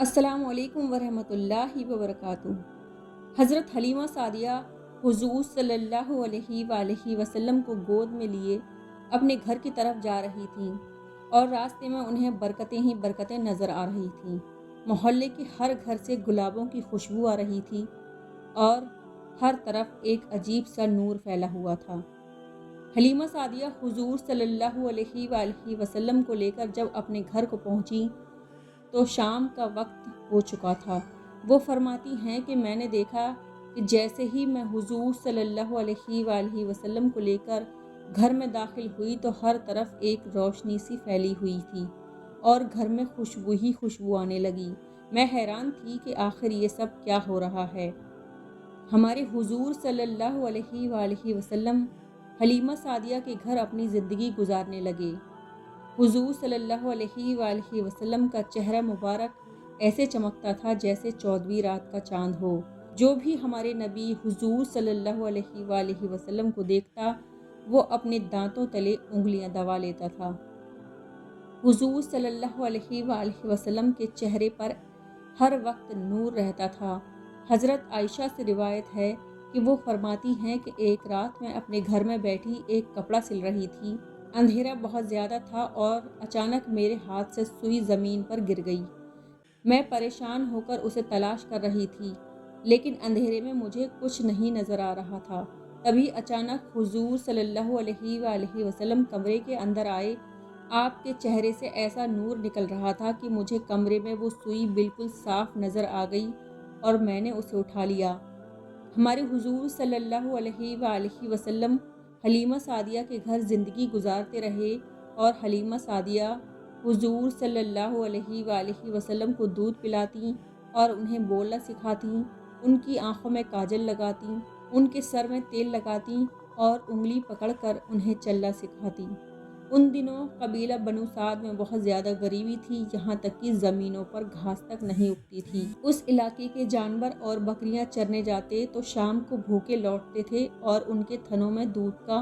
अस्सलामु अलैकुम वरहमतुल्लाहि वबरकातुहू। हज़रत हलीमा सादिया हुज़ूर सल्लल्लाहु अलैहि वसल्लम को गोद में लिए अपने घर की तरफ जा रही थीं और रास्ते में उन्हें बरकतें ही बरकतें नज़र आ रही थीं। मोहल्ले के हर घर से गुलाबों की खुशबू आ रही थी और हर तरफ एक अजीब सा नूर फैला हुआ था। हलीमा सादिया हुज़ूर सल्लल्लाहु अलैहि वसल्लम को लेकर जब अपने घर को पहुंची तो शाम का वक्त हो चुका था। वो फरमाती हैं कि मैंने देखा कि जैसे ही मैं हुज़ूर सल्लल्लाहु अलैहि वसल्लम को लेकर घर में दाखिल हुई तो हर तरफ एक रोशनी सी फैली हुई थी और घर में खुशबू ही खुशबू आने लगी। मैं हैरान थी कि आखिर ये सब क्या हो रहा है। हमारे हुज़ूर सल्लल्लाहु अलैहि वसल्लम हलीमा सादिया के घर अपनी ज़िंदगी गुजारने लगे। हुज़ूर सल्लल्लाहु अलैहि वसल्लम का चेहरा मुबारक ऐसे चमकता था जैसे 14वीं रात का चांद हो। जो भी हमारे नबी हुज़ूर सल्लल्लाहु अलैहि वसल्लम को देखता वो अपने दांतों तले उंगलियां दबा लेता था। हुज़ूर सल्लल्लाहु अलैहि वसल्लम के चेहरे पर हर वक्त नूर रहता था। हज़रत आयशा से रिवायत है कि वो फरमाती हैं कि एक रात मैं अपने घर में बैठी एक कपड़ा सिल रही थी। अंधेरा बहुत ज़्यादा था और अचानक मेरे हाथ से सुई ज़मीन पर गिर गई। मैं परेशान होकर उसे तलाश कर रही थी, लेकिन अंधेरे में मुझे कुछ नहीं नज़र आ रहा था। तभी अचानक हुज़ूर सल्लल्लाहु अलैहि वसल्लम कमरे के अंदर आए। आपके चेहरे से ऐसा नूर निकल रहा था कि मुझे कमरे में वो सुई बिल्कुल साफ नज़र आ गई और मैंने उसे उठा लिया। हमारे हुज़ूर सल्लल्लाहु अलैहि वसल्लम हलीमा सादिया के घर ज़िंदगी गुजारते रहे और हलीमा सादिया हुज़ूर सल्लल्लाहु अलैहि वसल्लम को दूध पिलाती और उन्हें बोलना सिखाती, उनकी आँखों में काजल लगाती, उनके सर में तेल लगाती और उंगली पकड़कर उन्हें चलना सिखाती। उन दिनों कबीला बनु साद में बहुत ज़्यादा गरीबी थी, यहाँ तक कि ज़मीनों पर घास तक नहीं उगती थी। उस इलाके के जानवर और बकरियां चरने जाते तो शाम को भूखे लौटते थे और उनके थनों में दूध का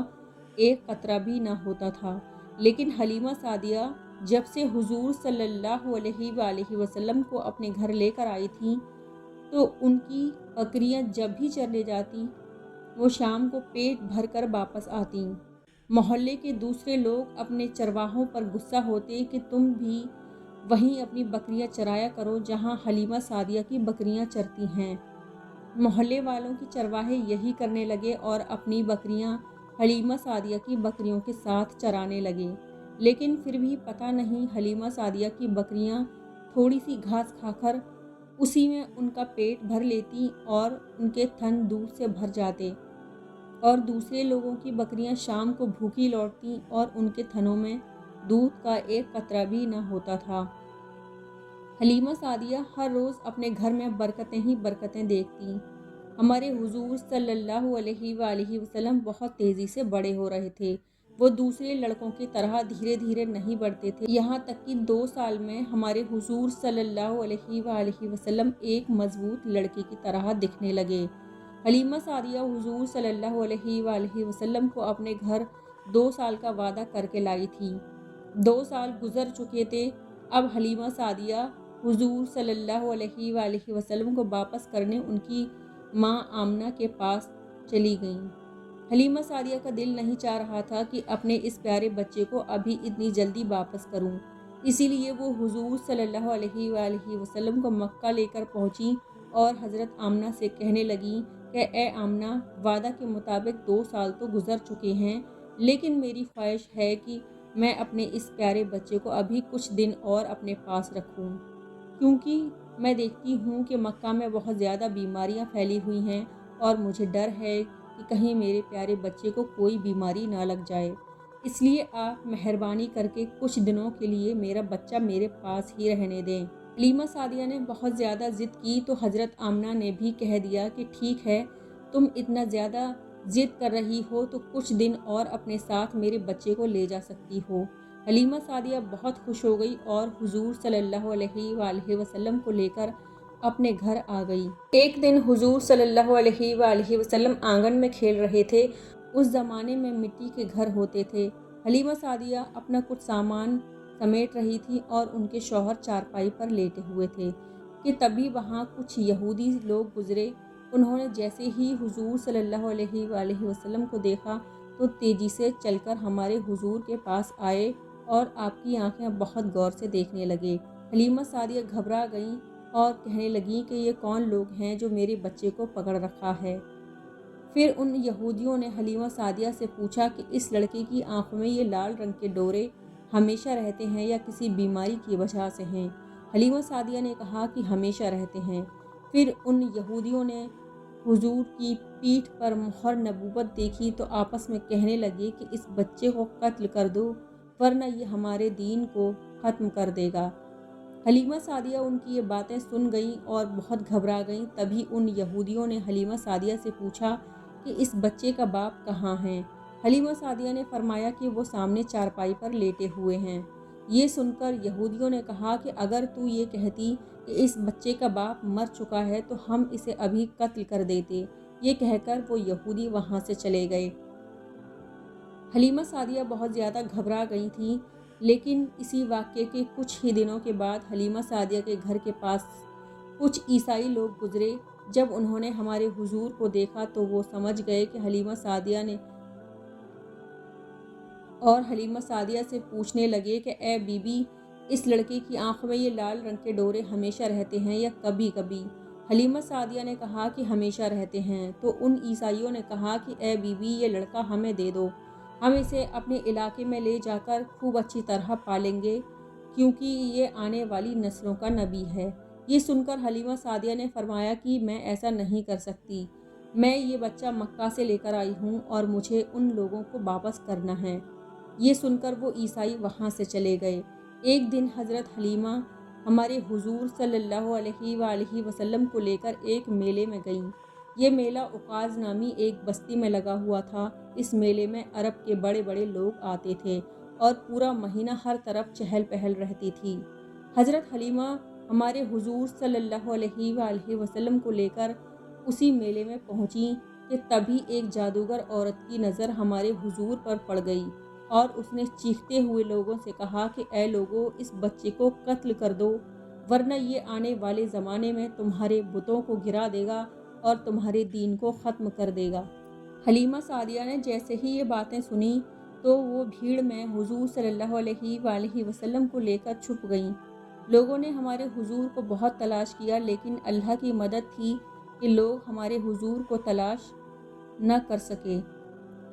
एक कतरा भी ना होता था। लेकिन हलीमा सादिया जब से हुज़ूर सल्लल्लाहु अलैहि वसल्लम को अपने घर लेकर आई थी तो उनकी बकरियां जब भी चरने जाती वो शाम को पेट भर कर वापस आती। मोहल्ले के दूसरे लोग अपने चरवाहों पर गुस्सा होते कि तुम भी वहीं अपनी बकरियां चराया करो जहां हलीमा सादिया की बकरियां चरती हैं। मोहल्ले वालों के चरवाहे यही करने लगे और अपनी बकरियां हलीमा सादिया की बकरियों के साथ चराने लगे। लेकिन फिर भी पता नहीं हलीमा सादिया की बकरियां थोड़ी सी घास खाकर उसी में उनका पेट भर लेती और उनके थन दूध से भर जाते और दूसरे लोगों की बकरियां शाम को भूखी लौटती और उनके थनों में दूध का एक कतरा भी न होता था। हलीमा सादिया हर रोज़ अपने घर में बरकतें ही बरकतें देखती। हमारे हुजूर सल्लल्लाहु अलैहि वसल्लम बहुत तेज़ी से बड़े हो रहे थे। वो दूसरे लड़कों की तरह धीरे धीरे नहीं बढ़ते थे। यहाँ तक कि 2 साल में हमारे हुजूर सल्लल्लाहु अलैहि वसल्लम एक मजबूत लड़के की तरह दिखने लगे। हलीमा सादिया हुजूर सल्लल्लाहु अलैहि वसल्लम को अपने घर 2 साल का वादा करके लाई थी। 2 साल गुजर चुके थे। अब हलीमा सादिया हुजूर सल्लल्लाहु अलैहि वसल्लम को वापस करने उनकी माँ आमना के पास चली गईं। हलीमा सादिया का दिल नहीं चाह रहा था कि अपने इस प्यारे बच्चे को अभी इतनी जल्दी वापस करूं। इसीलिए वो हुजूर सल्लल्लाहु अलैहि वसल्लम को मक्का लेकर पहुंची और हज़रत आमना से कहने लगी कि ए आमना, वादा के मुताबिक 2 साल तो गुजर चुके हैं, लेकिन मेरी ख्वाहिश है कि मैं अपने इस प्यारे बच्चे को अभी कुछ दिन और अपने पास रखूं, क्योंकि मैं देखती हूँ कि मक्का में बहुत ज़्यादा बीमारियाँ फैली हुई हैं और मुझे डर है कि कहीं मेरे प्यारे बच्चे को कोई बीमारी ना लग जाए। इसलिए आप मेहरबानी करके कुछ दिनों के लिए मेरा बच्चा मेरे पास ही रहने दें। हलीमा सादिया ने बहुत ज़्यादा ज़िद की तो हज़रत आमना ने भी कह दिया कि ठीक है, तुम इतना ज़्यादा ज़िद कर रही हो तो कुछ दिन और अपने साथ मेरे बच्चे को ले जा सकती हो। हलीमा सादिया बहुत खुश हो गई और हुजूर सल्लल्लाहु अलैहि वसल्लम को लेकर अपने घर आ गई। एक दिन हुजूर सल्लल्लाहु अलैहि वसल्लम आंगन में खेल रहे थे। उस ज़माने में मिट्टी के घर होते थे। हलीमा सादिया अपना कुछ सामान समेट रही थी और उनके शौहर चारपाई पर लेटे हुए थे। कि तभी वहाँ कुछ यहूदी लोग गुजरे। उन्होंने जैसे ही हुजूर सल्लल्लाहु अलैहि वसल्लम को देखा तो तेज़ी से चलकर हमारे हुजूर के पास आए और आपकी आंखें बहुत गौर से देखने लगे। हलीमा सादिया घबरा गईं और कहने लगीं कि ये कौन लोग हैं जो मेरे बच्चे को पकड़ रखा है। फिर उन यहूदियों ने हलीमा सादिया से पूछा कि इस लड़के की आंखों में ये लाल रंग के डोरे हमेशा रहते हैं या किसी बीमारी की वजह से हैं। हलीमा सादिया ने कहा कि हमेशा रहते हैं। फिर उन यहूदियों ने हुजूर की पीठ पर मुहर नबूवत देखी तो आपस में कहने लगे कि इस बच्चे को कत्ल कर दो, वरना ये हमारे दीन को ख़त्म कर देगा। हलीमा सादिया उनकी ये बातें सुन गईं और बहुत घबरा गईं। तभी उन यहूदियों ने हलीमा सादिया से पूछा कि इस बच्चे का बाप कहाँ है। हलीमा सादिया ने फरमाया कि वो सामने चारपाई पर लेटे हुए हैं। ये सुनकर यहूदियों ने कहा कि अगर तू ये कहती कि इस बच्चे का बाप मर चुका है तो हम इसे अभी कत्ल कर देते। ये कहकर वो यहूदी वहाँ से चले गए। हलीमा सादिया बहुत ज़्यादा घबरा गई थीं, लेकिन इसी वाक़ये के कुछ ही दिनों के बाद हलीमा सादिया के घर के पास कुछ ईसाई लोग गुजरे। जब उन्होंने हमारे हुजूर को देखा तो वो समझ गए कि हलीमा सादिया से पूछने लगे कि ए बीबी, इस लड़के की आंखों में ये लाल रंग के डोरे हमेशा रहते हैं या कभी कभी। हलीमा सादिया ने कहा कि हमेशा रहते हैं। तो उन ईसाइयों ने कहा कि ए बीबी, ये लड़का हमें दे दो, हम इसे अपने इलाके में ले जाकर खूब अच्छी तरह पालेंगे, क्योंकि ये आने वाली नस्लों का नबी है। ये सुनकर हलीमा सादिया ने फरमाया कि मैं ऐसा नहीं कर सकती। मैं ये बच्चा मक्का से लेकर आई हूँ और मुझे उन लोगों को वापस करना है। ये सुनकर वो ईसाई वहाँ से चले गए। एक दिन हज़रत हलीमा हमारे हुजूर सल्लल्लाहु अलैहि वसल्लम को लेकर एक मेले में गईं। ये मेला उकाज़ नामी एक बस्ती में लगा हुआ था। इस मेले में अरब के बड़े बड़े लोग आते थे और पूरा महीना हर तरफ चहल पहल रहती थी। हज़रत हलीमा हमारे हुजूर सल्लल्लाहु अलैहि वसल्लम को लेकर उसी मेले में पहुंची कि तभी एक जादूगर औरत की नज़र हमारे हुजूर पर पड़ गई और उसने चीखते हुए लोगों से कहा कि ए लोगों, इस बच्चे को कत्ल कर दो, वरना ये आने वाले ज़माने में तुम्हारे बुतों को गिरा देगा और तुम्हारे दीन को ख़त्म कर देगा। हलीमा सादिया ने जैसे ही ये बातें सुनी तो वो भीड़ में हुजूर सल्लल्लाहु अलैहि वसल्लम को लेकर छुप गईं। लोगों ने हमारे हुजूर को बहुत तलाश किया, लेकिन अल्लाह की मदद थी कि लोग हमारे हुजूर को तलाश न कर सके।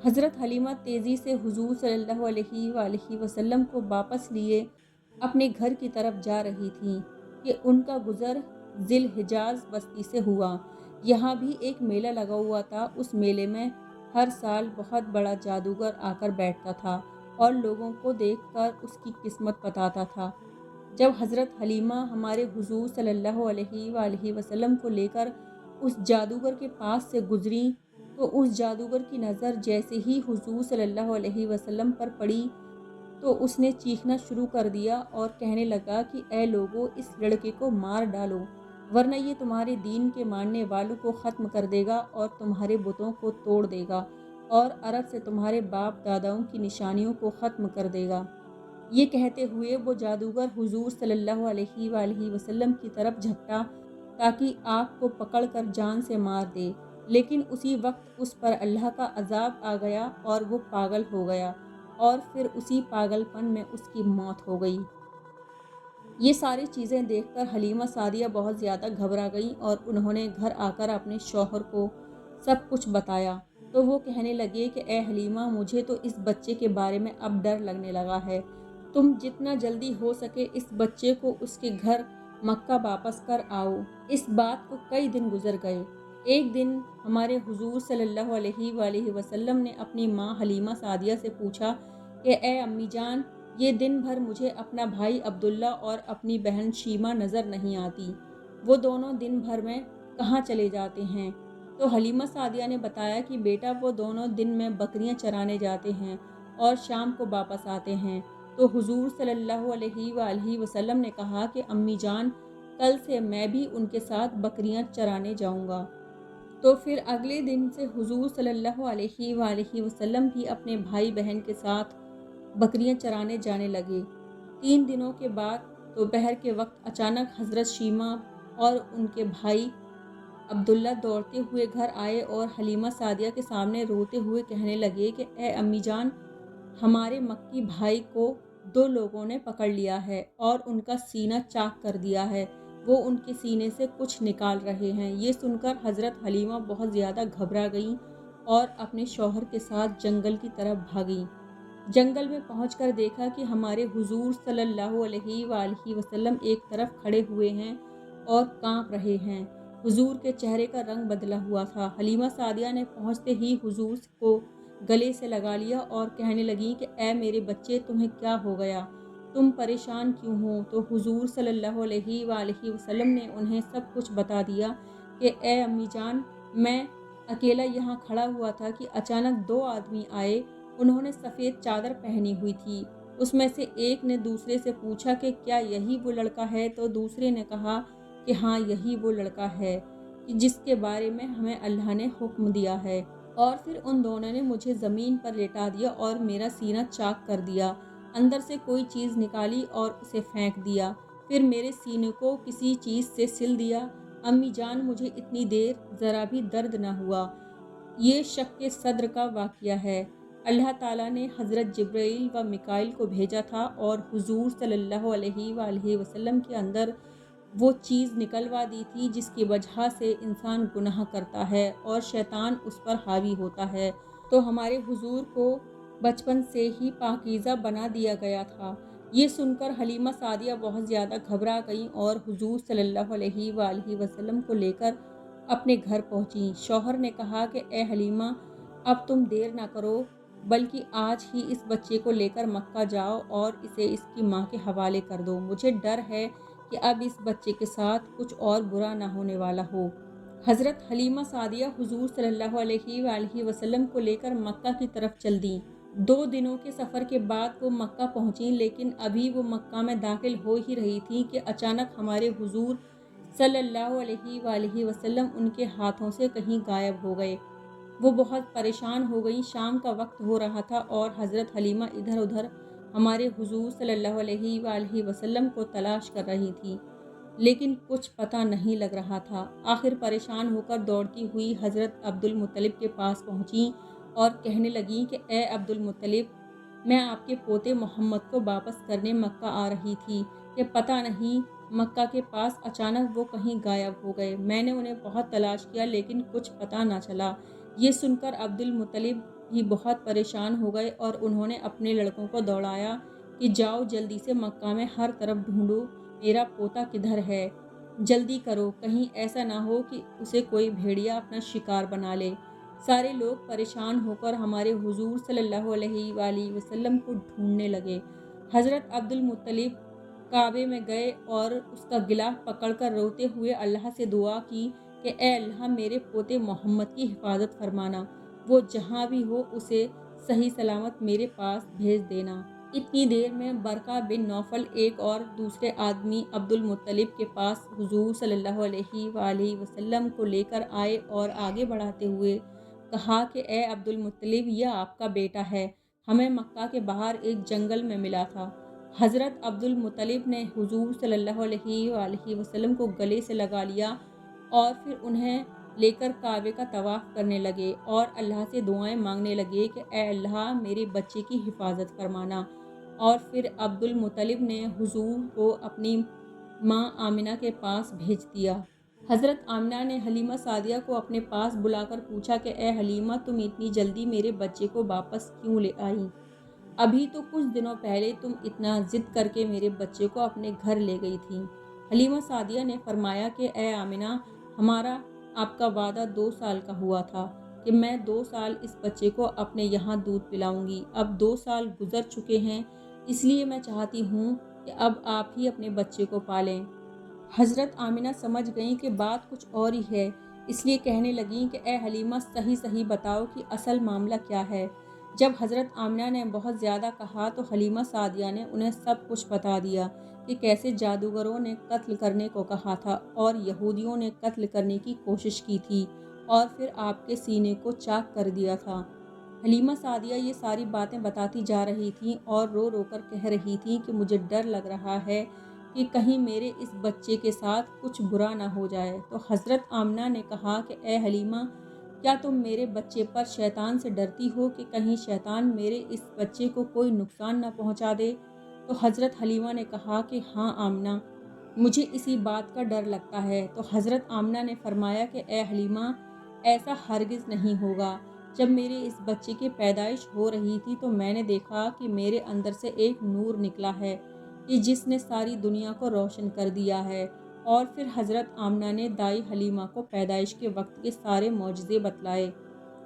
हज़रत हलीमा तेज़ी से हुजूर सल्लल्लाहु अलैहि वसल्लम को वापस लिए अपने घर की तरफ जा रही थीं कि उनका गुज़र ज़िल हिजाज़ बस्ती से हुआ। यहाँ भी एक मेला लगा हुआ था। उस मेले में हर साल बहुत बड़ा जादूगर आकर बैठता था और लोगों को देखकर उसकी किस्मत बताता था। जब हज़रत हलीमा हमारे हुजूर सल्लल्लाहु अलैहि वसल्लम को लेकर उस जादूगर के पास से गुजरी तो उस जादूगर की नज़र जैसे ही हुजूर सल्लल्लाहु अलैहि वसल्लम पर पड़ी तो उसने चीखना शुरू कर दिया और कहने लगा कि ए लोगों, इस लड़के को मार डालो, वरना ये तुम्हारे दीन के मानने वालों को ख़त्म कर देगा और तुम्हारे बुतों को तोड़ देगा और अरब से तुम्हारे बाप दादाओं की निशानियों को ख़त्म कर देगा। ये कहते हुए वो जादूगर हुजूर सल्लल्लाहु अलैहि वसल्लम की तरफ झपटा ताकि आपको पकड़कर जान से मार दे, लेकिन उसी वक्त उस पर अल्लाह का अजाब आ गया और वो पागल हो गया और फिर उसी पागलपन में उसकी मौत हो गई। ये सारी चीज़ें देखकर हलीमा सादिया बहुत ज़्यादा घबरा गईं और उन्होंने घर आकर अपने शौहर को सब कुछ बताया। तो वो कहने लगे कि ए हलीमा, मुझे तो इस बच्चे के बारे में अब डर लगने लगा है। तुम जितना जल्दी हो सके इस बच्चे को उसके घर मक्का वापस कर आओ। इस बात को कई दिन गुजर गए। एक दिन हमारे हुजूर सल्लल्लाहु अलैहि वसल्लम ने अपनी माँ हलीमा सादिया से पूछा कि ए अम्मी जान, ये दिन भर मुझे अपना भाई अब्दुल्ला और अपनी बहन शीमा नज़र नहीं आती। वो दोनों दिन भर में कहाँ चले जाते हैं? तो हलीमा सादिया ने बताया कि बेटा, वो दोनों दिन में बकरियां चराने जाते हैं और शाम को वापस आते हैं। तो हुजूर सल्लल्लाहु अलैहि वसल्लम ने कहा कि अम्मी जान, कल से मैं भी उनके साथ बकरियां चराने जाऊंगा। तो फिर अगले दिन से हुजूर सल्लल्लाहु अलैहि वसल्लम भी अपने भाई बहन के साथ बकरियां चराने जाने लगे। 3 दिनों के बाद दोपहर के वक्त अचानक हज़रत शीमा اور ان کے بھائی عبداللہ دوڑتے ہوئے گھر آئے اور حلیمہ سعدیہ کے سامنے روتے ہوئے کہنے لگے کہ اے امی جان، ہمارے مکی بھائی کو 2 لوگوں نے پکڑ لیا ہے اور ان کا سینہ چاک کر دیا ہے، وہ ان کے سینے سے کچھ نکال رہے ہیں۔ یہ سن کر حضرت حلیمہ بہت زیادہ گھبرا گئیں اور اپنے شوہر کے ساتھ جنگل کی طرف بھاگیں۔ جنگل میں پہنچ کر دیکھا کہ ہمارے حضور صلی اللہ علیہ وآلہ وسلم ایک طرف کھڑے ہوئے ہیں اور کانپ رہے ہیں۔ حضور کے چہرے کا رنگ بدلا ہوا تھا۔ حلیمہ سعدیہ نے پہنچتے ہی حضور کو گلے سے لگا لیا اور کہنے لگیں کہ اے میرے بچے، تمہیں کیا ہو گیا؟ تم پریشان کیوں ہو؟ تو حضور صلی اللہ علیہ وآلہ وسلم نے انہیں سب کچھ بتا دیا کہ اے امی جان، میں اکیلا یہاں کھڑا ہوا تھا کہ اچانک 2 آدمی آئے۔ انہوں نے سفید چادر پہنی ہوئی تھی۔ اس میں سے ایک نے دوسرے سے پوچھا کہ کیا یہی وہ لڑکا ہے؟ تو دوسرے نے کہا کہ ہاں، یہی وہ لڑکا ہے جس کے بارے میں ہمیں اللہ نے حکم دیا ہے۔ اور پھر ان دونوں نے مجھے زمین پر لٹا دیا اور میرا سینہ چاک کر دیا، اندر سے کوئی چیز نکالی اور اسے پھینک دیا، پھر میرے سینے کو کسی چیز سے سل دیا۔ امی جان، مجھے اتنی دیر ذرا بھی درد نہ ہوا۔ یہ شق صدر کا واقعہ ہے۔ اللہ تعالیٰ نے حضرت جبرائیل و میکائیل کو بھیجا تھا اور حضور صلی اللہ علیہ وآلہ وسلم کے اندر وہ چیز نکلوا دی تھی جس کی وجہ سے انسان گناہ کرتا ہے اور شیطان اس پر حاوی ہوتا ہے۔ تو ہمارے حضور کو بچپن سے ہی پاکیزہ بنا دیا گیا تھا۔ یہ سن کر حلیمہ سعدیہ بہت زیادہ گھبرا گئیں اور حضور صلی اللہ علیہ وآلہ وسلم کو لے کر اپنے گھر پہنچیں۔ شوہر نے کہا کہ اے حلیمہ، اب تم دیر نہ کرو، بلکہ آج ہی اس بچے کو لے کر مکہ جاؤ اور اسے اس کی ماں کے حوالے کر دو۔ مجھے ڈر ہے کہ اب اس بچے کے ساتھ کچھ اور برا نہ ہونے والا ہو۔ حضرت حلیمہ سعدیہ حضور صلی اللہ علیہ وآلہ وسلم کو لے کر مکہ کی طرف چل دیں۔ 2 دنوں کے سفر کے بعد وہ مکہ پہنچیں، لیکن ابھی وہ مکہ میں داخل ہو ہی رہی تھیں کہ اچانک ہمارے حضور صلی اللہ علیہ وآلہ وسلم ان کے ہاتھوں سے کہیں غائب ہو گئے۔ وہ بہت پریشان ہو گئیں۔ شام کا وقت ہو رہا تھا اور حضرت حلیمہ ادھر ادھر ہمارے حضور صلی اللہ علیہ وآلہ وسلم کو تلاش کر رہی تھیں، لیکن کچھ پتہ نہیں لگ رہا تھا۔ آخر پریشان ہو کر دوڑتی ہوئی حضرت عبدالمطلب کے پاس پہنچیں اور کہنے لگیں کہ اے عبدالمطلب، میں آپ کے پوتے محمد کو واپس کرنے مکہ آ رہی تھی کہ پتہ نہیں مکہ کے پاس اچانک وہ کہیں غائب ہو گئے۔ میں نے انہیں بہت تلاش کیا لیکن کچھ پتہ نہ چلا۔ یہ سن کر عبدالمطلب بھی بہت پریشان ہو گئے اور انہوں نے اپنے لڑکوں کو دوڑایا کہ جاؤ جلدی سے مکہ میں ہر طرف ڈھونڈو، میرا پوتا کدھر ہے؟ جلدی کرو، کہیں ایسا نہ ہو کہ اسے کوئی بھیڑیا اپنا شکار بنا لے۔ سارے لوگ پریشان ہو کر ہمارے حضور صلی اللہ علیہ وآلہ وسلم کو ڈھونڈنے لگے۔ حضرت عبدالمطلب کعبے میں گئے اور اس کا غلاف پکڑ کر روتے ہوئے اللہ سے دعا کی کہ اے اللہ، میرے پوتے محمد کی حفاظت فرمانا، وہ جہاں بھی ہو اسے صحیح سلامت میرے پاس بھیج دینا۔ اتنی دیر میں برقہ بن نوفل ایک اور دوسرے آدمی عبدالمطلب کے پاس حضور صلی اللہ علیہ وآلہ وسلم کو لے کر آئے اور آگے بڑھاتے ہوئے کہا کہ اے عبدالمطلب، یہ آپ کا بیٹا ہے، ہمیں مکہ کے باہر ایک جنگل میں ملا تھا۔ حضرت عبدالمطلب نے حضور صلی اللہ علیہ وآلہ وسلم کو گلے سے لگا لیا اور پھر انہیں لے کر کعبے کا طواف کرنے لگے اور اللہ سے دعائیں مانگنے لگے کہ اے اللہ، میرے بچے کی حفاظت فرمانا۔ اور پھر عبدالمطلب نے حضور کو اپنی ماں آمنہ کے پاس بھیج دیا۔ حضرت آمنہ نے حلیمہ سعدیہ کو اپنے پاس بلا کر پوچھا کہ اے حلیمہ، تم اتنی جلدی میرے بچے کو واپس کیوں لے آئی؟ ابھی تو کچھ دنوں پہلے تم اتنا ضد کر کے میرے بچے کو اپنے گھر لے گئی تھی۔ حلیمہ سعدیہ نے فرمایا کہ اے آمنہ، ہمارا آپ کا وعدہ 2 سال کا ہوا تھا کہ میں 2 سال اس بچے کو اپنے یہاں دودھ پلاؤں گی۔ اب 2 سال گزر چکے ہیں، اس لیے میں چاہتی ہوں کہ اب آپ ہی اپنے بچے کو پالیں۔ حضرت آمنہ سمجھ گئیں کہ بات کچھ اور ہی ہے، اس لیے کہنے لگیں کہ اے حلیمہ، صحیح بتاؤ کہ اصل معاملہ کیا ہے۔ جب حضرت آمنہ نے بہت زیادہ کہا تو حلیمہ سعدیہ نے انہیں سب کچھ بتا دیا کہ کیسے جادوگروں نے قتل کرنے کو کہا تھا اور یہودیوں نے قتل کرنے کی کوشش کی تھی اور پھر آپ کے سینے کو چاک کر دیا تھا۔ حلیمہ سعدیہ یہ ساری باتیں بتاتی جا رہی تھیں اور رو رو کر کہہ رہی تھیں کہ مجھے ڈر لگ رہا ہے کہ کہیں میرے اس بچے کے ساتھ کچھ برا نہ ہو جائے۔ تو حضرت آمنہ نے کہا کہ اے حلیمہ، کیا تم میرے بچے پر شیطان سے ڈرتی ہو کہ کہیں شیطان میرے اس بچے کو کوئی نقصان نہ پہنچا دے؟ تو حضرت حلیمہ نے کہا کہ ہاں آمنہ، مجھے اسی بات کا ڈر لگتا ہے۔ تو حضرت آمنہ نے فرمایا کہ اے حلیمہ، ایسا ہرگز نہیں ہوگا۔ جب میرے اس بچے کی پیدائش ہو رہی تھی تو میں نے دیکھا کہ میرے اندر سے ایک نور نکلا ہے کہ جس نے ساری دنیا کو روشن کر دیا ہے۔ اور پھر حضرت آمنہ نے دائی حلیمہ کو پیدائش کے وقت کے سارے معجزے بتلائے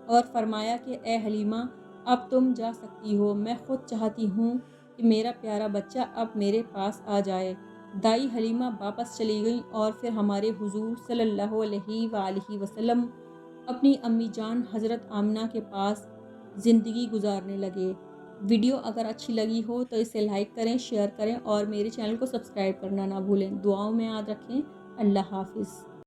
اور فرمایا کہ اے حلیمہ، اب تم جا سکتی ہو، میں خود چاہتی ہوں کہ میرا پیارا بچہ اب میرے پاس آ جائے۔ دائی حلیمہ واپس چلی گئیں اور پھر ہمارے حضور صلی اللہ علیہ وآلہ وسلم اپنی امی جان حضرت آمنہ کے پاس زندگی گزارنے لگے۔ ویڈیو اگر اچھی لگی ہو تو اسے لائک کریں، شیئر کریں اور میرے چینل کو سبسکرائب کرنا نہ بھولیں۔ دعاؤں میں یاد رکھیں۔ اللہ حافظ۔